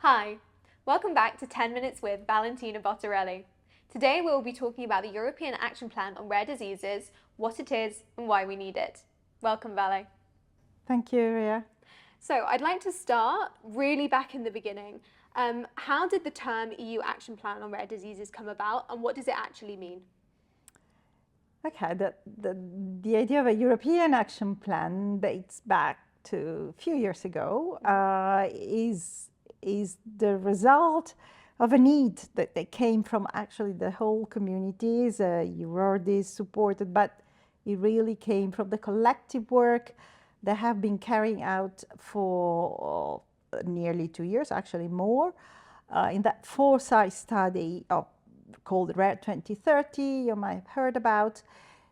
Hi, welcome back to 10 Minutes with Valentina Bottarelli. Today we'll be talking about the European Action Plan on Rare Diseases, what it is and why we need it. Welcome, Vale. Thank you, Ria. So I'd like to start really back in the beginning. How did the term EU Action Plan on Rare Diseases come about and what does it actually mean? Okay, the idea of a European action plan dates back to a few years ago, is the result of a need that they came from actually the whole communities, EURORDIS supported, but it really came from the collective work they have been carrying out for nearly 2 years, actually more, in that foresight study called Rare 2030, you might have heard about,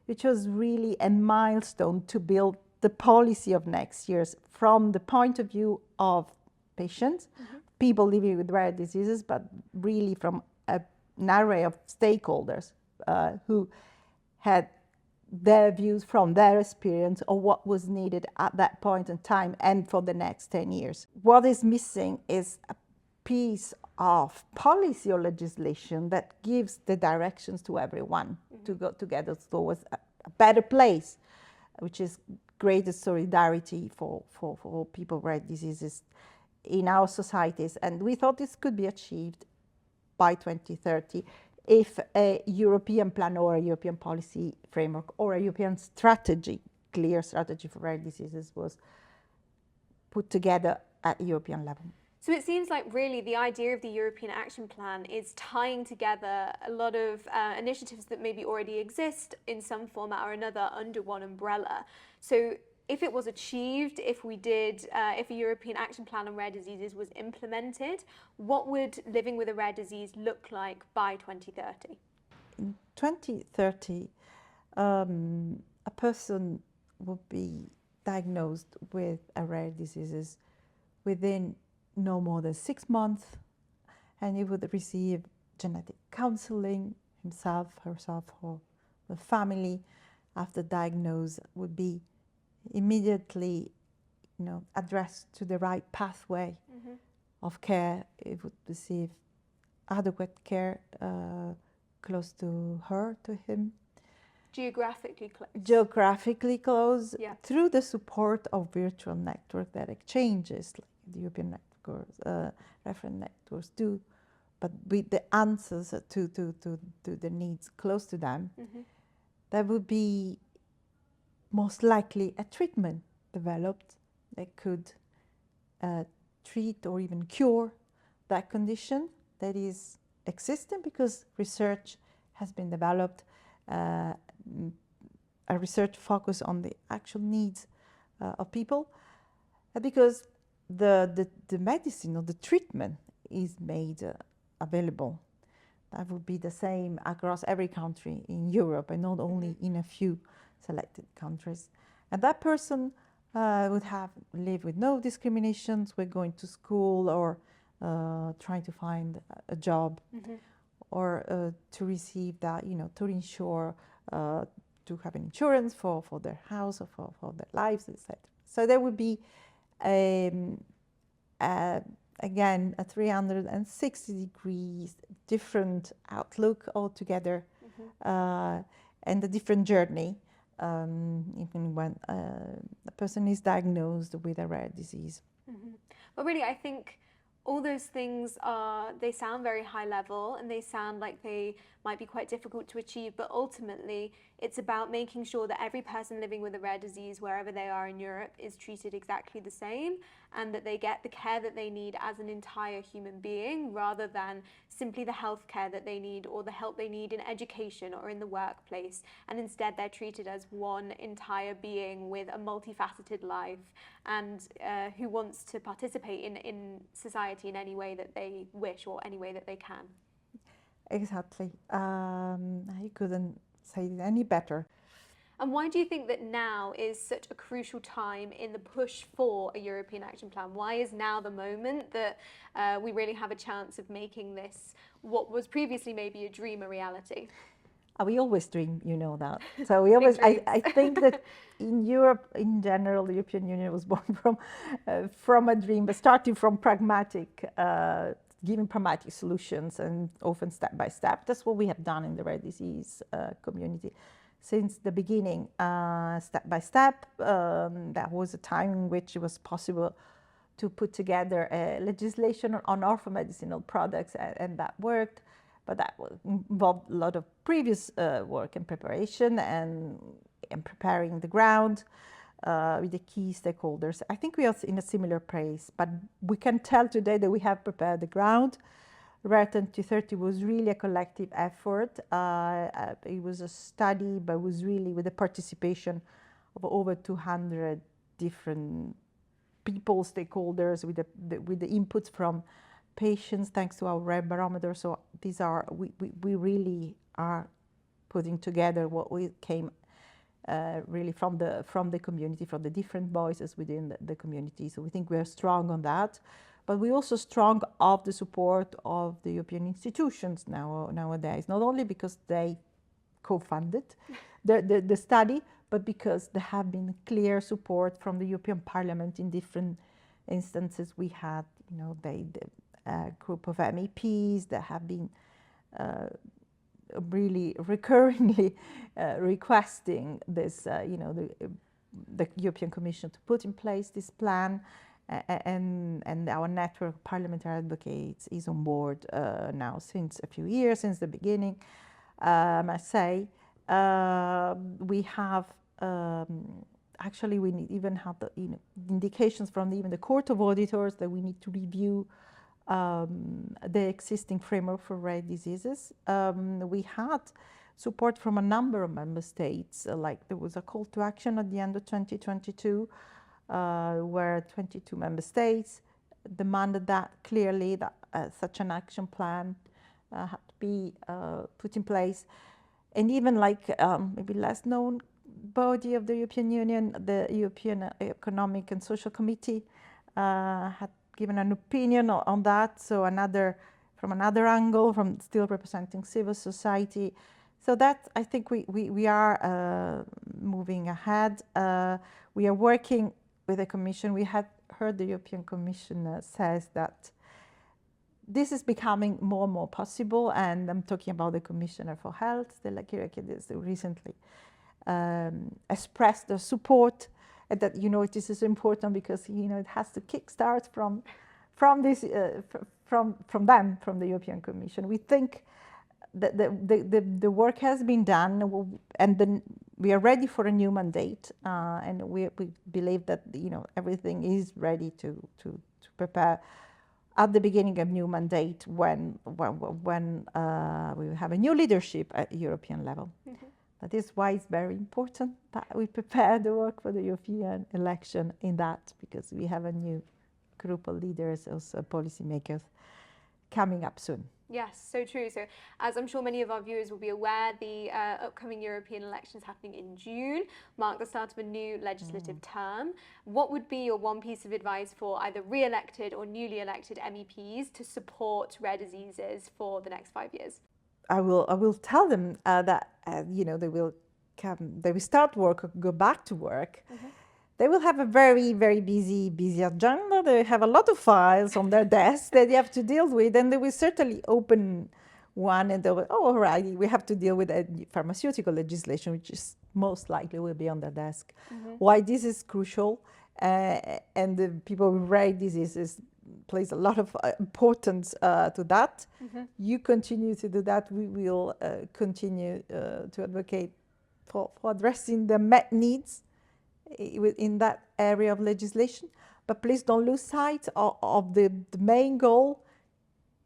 which was really a milestone to build the policy of next year's from the point of view of patients, people living with rare diseases, but really from an array of stakeholders who had their views from their experience of what was needed at that point in time and for the next 10 years. What is missing is a piece of policy or legislation that gives the directions to everyone to go together towards a better place, which is greater solidarity for people with rare diseases in our societies. And we thought this could be achieved by 2030 if a European plan or a European policy framework or a European strategy, clear strategy for rare diseases was put together at European level. So it seems like really the idea of the European Action Plan is tying together a lot of initiatives that maybe already exist in some format or another under one umbrella. So if it was achieved, if a European Action Plan on Rare Diseases was implemented, what would living with a rare disease look like by 2030? In 2030, a person would be diagnosed with a rare disease within no more than 6 months, and he would receive genetic counseling, himself, herself, or the family after diagnosis would be immediately addressed to the right pathway of care. It would receive adequate care close to her, to him. Geographically close. Geographically close, Yeah. through the support of virtual network that exchanges, like the European networks, reference networks do, but with the answers to the needs close to them, there would be most likely a treatment developed that could treat or even cure that condition that is existing, because research has been developed, a research focus on the actual needs of people, because the medicine or the treatment is made available. That would be the same across every country in Europe and not only in a few selected countries. And that person would have lived with no discriminations, with going to school or trying to find a job, or to receive that, to ensure to have an insurance for their house or for their lives, etc. So there would be again a 360 degrees different outlook altogether, and a different journey, even when a person is diagnosed with a rare disease. But really, I think all those things they sound very high level and they sound like they might be quite difficult to achieve, but ultimately it's about making sure that every person living with a rare disease, wherever they are in Europe, is treated exactly the same and that they get the care that they need as an entire human being, rather than simply the health care that they need or the help they need in education or in the workplace. And instead they're treated as one entire being with a multifaceted life and who wants to participate in society in any way that they wish or any way that they can. Exactly. I couldn't say it any better. And why do you think that now is such a crucial time in the push for a European Action Plan? Why is now the moment that we really have a chance of making this, what was previously maybe a dream, a reality? We always dream, you know that. So we always, Big I dreams. think that in Europe, in general, the European Union was born from a dream, but starting from pragmatic, giving pragmatic solutions and often step by step. That's what we have done in the rare disease community since the beginning, step by step. That was a time in which it was possible to put together legislation on orphan medicinal products, and that worked. But that involved a lot of previous work and preparation and preparing the ground with the key stakeholders. I think we are in a similar place, but we can tell today that we have prepared the ground. Rare 2030 was really a collective effort. It was a study, but it was really with the participation of over 200 different people, stakeholders, with the inputs from patients, thanks to our rare barometer. So these are, we really are putting together what we came really from the community, from the different voices within the community. So we think we are strong on that, but we're also strong of the support of the European institutions nowadays, not only because they co-funded the study, but because there have been clear support from the European Parliament in different instances. We had, you know, a group of MEPs that have been really recurringly requesting this, you know, the European Commission to put in place this plan, and our network of parliamentary advocates is on board now since a few years, since the beginning. I must say, we have actually even have the, you know, indications from even the Court of Auditors that we need to review the existing framework for rare diseases. We had support from a number of member states, like there was a call to action at the end of 2022, where 22 member states demanded that clearly that such an action plan had to be put in place. And even like maybe less known body of the European Union, the European Economic and Social Committee, had given an opinion on that. So from another angle, from still representing civil society. So that, I think we are moving ahead. We are working with the Commission. We had heard the European Commission says that this is becoming more and more possible, and I'm talking about the Commissioner for Health, Stella Kyriakides, who recently expressed their support, and that, you know, this is important because, you know, it has to kickstart from this from them, from the European Commission. We think that the work has been done, and then we are ready for a new mandate, and we believe that, you know, everything is ready to prepare at the beginning of new mandate when we have a new leadership at European level. Mm-hmm. That is why it's very important that we prepare the work for the European election in that, because we have a new group of leaders, also policymakers, coming up soon. Yes, so true. So as I'm sure many of our viewers will be aware, the upcoming European elections happening in June mark the start of a new legislative term. What would be your one piece of advice for either re-elected or newly elected MEPs to support rare diseases for the next 5 years? I will tell them that you know, they will start work, go back to work. Mm-hmm. They will have a very, very busy agenda. They have a lot of files on their desk that they have to deal with, and they will certainly open one and they will, oh, all right, we have to deal with pharmaceutical legislation, which is most likely will be on their desk. Mm-hmm. Why this is crucial, and the people with rare diseases place a lot of importance to that. Mm-hmm. You continue to do that. We will continue to advocate for addressing the met needs in that area of legislation, but please don't lose sight of the main goal.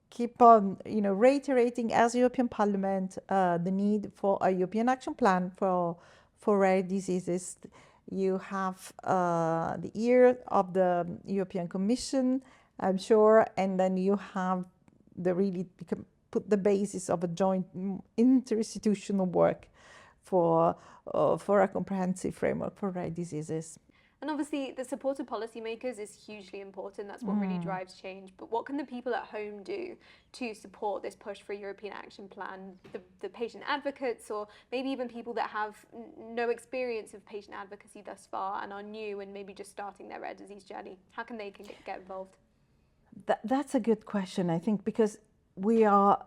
Keep on, you know, reiterating as European Parliament the need for a European action plan for rare diseases. You have the ear of the European Commission, I'm sure, and then you have put the basis of a joint interinstitutional work for a comprehensive framework for rare diseases. And obviously, the support of policymakers is hugely important. That's what really drives change. But what can the people at home do to support this push for a European action plan? The patient advocates, or maybe even people that have no experience of patient advocacy thus far and are new and maybe just starting their rare disease journey. How can they get involved? That's a good question, I think, because we are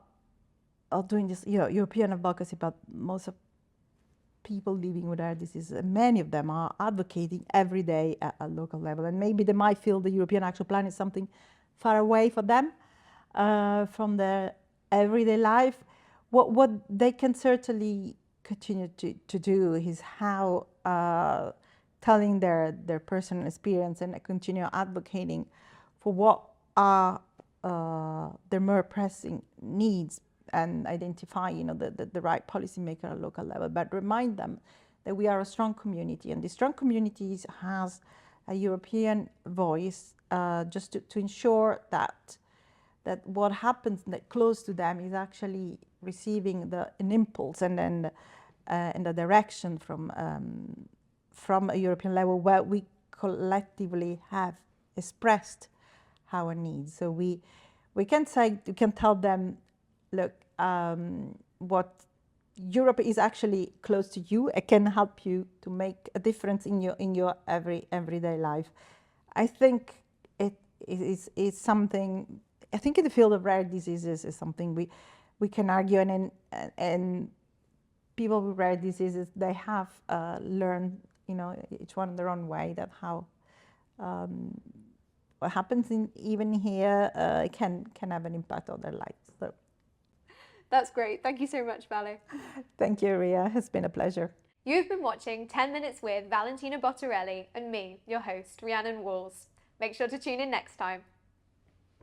doing this, European advocacy, but most of people living with rare disease, many of them are advocating every day at a local level, and maybe they might feel the European Action Plan is something far away for them from their everyday life. What they can certainly continue to do is how telling their personal experience and continue advocating for what are their more pressing needs, and identify, the right policymaker at local level, but remind them that we are a strong community, and the strong communities has a European voice, just to ensure that what happens that close to them is actually receiving an impulse and then and a direction from a European level where we collectively have expressed our needs. So we can tell them, look, what Europe is actually close to you. It can help you to make a difference in your everyday life. I think it is something. I think in the field of rare diseases is something we can argue, and people with rare diseases, they have learned, each one in their own way, that how what happens even here can have an impact on their lives. So. That's great. Thank you so much, Vale. Thank you, Ria. It's been a pleasure. You've been watching 10 Minutes with Valentina Bottarelli and me, your host, Rhiannon Walls. Make sure to tune in next time.